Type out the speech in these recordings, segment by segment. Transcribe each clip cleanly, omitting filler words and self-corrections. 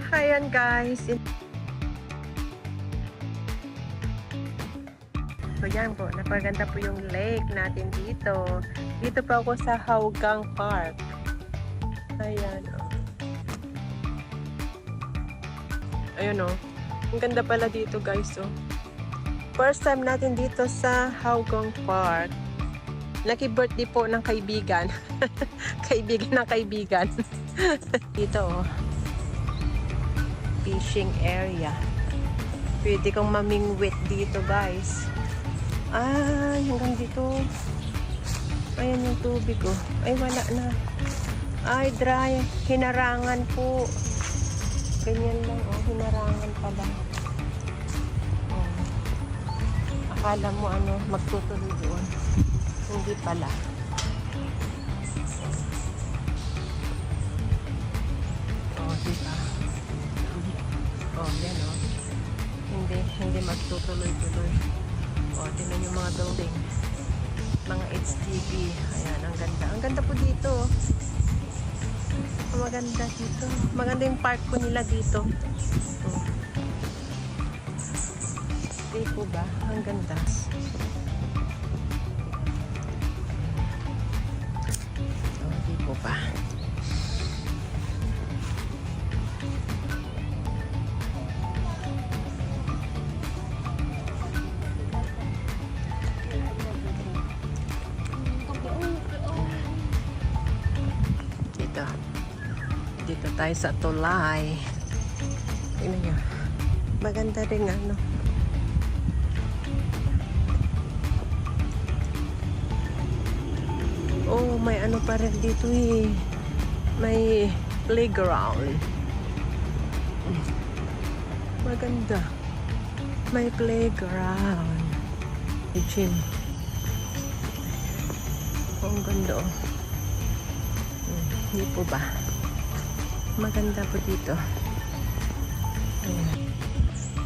Ayan guys. So yan po, napaganda po yung lake natin dito. Dito pa ako sa Hougang Park. Ayan o. Ayun o. Ang ganda pala dito guys o. First time natin dito sa Hougang Park. Lucky birthday po ng kaibigan. Kaibigan ng kaibigan. Dito o. Fishing area. Pwede kong mamingwit dito guys. Ay, hanggang dito. Ayan yung tubig ko. Ay, wala na. Ay, dry. Hinarangan po. Ganyan lang, oh. Hinarangan pala. Oh. Akala mo, ano, magtutuloy doon. Hindi pala. Oh, diba? Oh, yan, oh. Hindi magtutuloy-tuloy. O, tingnan yung mga building. Mga HDB. Ayan, ang ganda. Ang ganda po dito. Maganda dito. Maganda yung park po nila dito. Di po ba? Ang ganda. O, di po ba? Dito tayo sa tulay. Tingnan nyo. Maganda rin ano. Oh, may ano pa rin dito eh. May playground. Maganda. May playground. May gym. Oh, ang ganda oh. Hindi po ba? Maganda po dito. Ayan.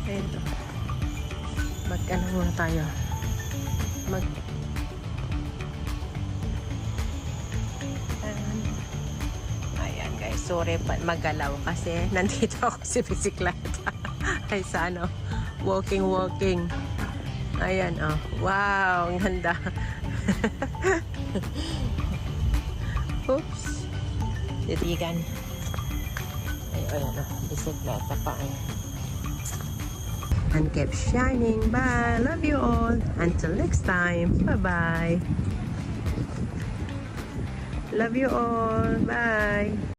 Ayan to. Mag-ano muna tayo. Ayan guys. Sorry pa magalaw kasi nandito ako sa bisikleta. Ay sa ano. Walking. Ayan oh. Wow. Ang ganda. Oops. Titigan. Ayan o, bisikleta pa eh. And keep shining. Bye. Love you all. Until next time. Bye-bye. Love you all. Bye.